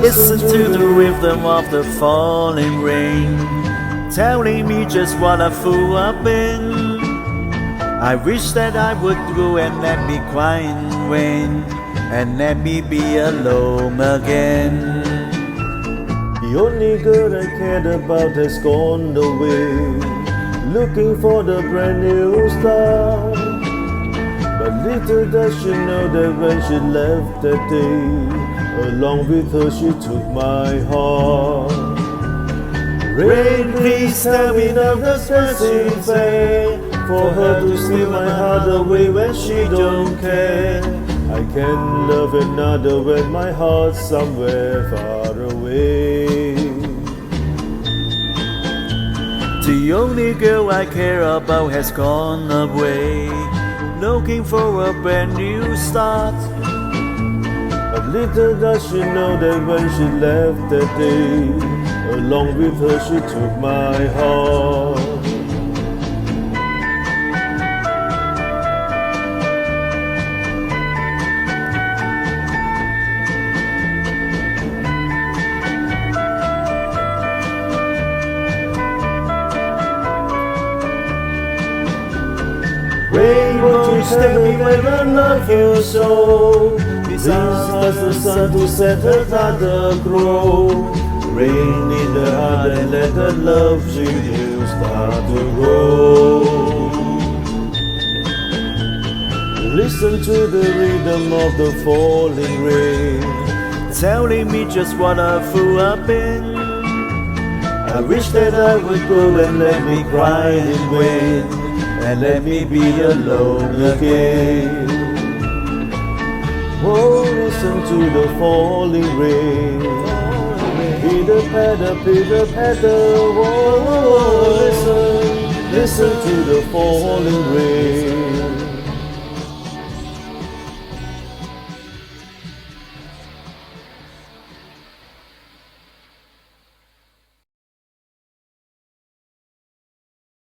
Listen to the rhythm of the falling rain, telling me just what a fool I've been. I wish that I would go and let me cry in rain, and let me be alone again. The only girl I cared about has gone away, looking for the brand new start. But little does she know that when she left that day, along with her she took my heart. Rain, please tell me now that's passing fair, for her to steal my heart away when she don't care. I can't love another when my heart's somewhere far away. The only girl I care about has gone away, looking for a brand new start. But little does she know that when she left that day, along with her she took my heart. Rain, won't you tell me when I love you so? Please ask the sun to set another glow. Rain in the heart and let the love to you start to grow. Listen to the rhythm of the falling rain, telling me just what a fool I've been. I wish that I would go and let me cry in rain, and let me be alone again. Oh, listen to the falling rain, pitter-patter, pitter-patter. Oh, listen to the falling rain.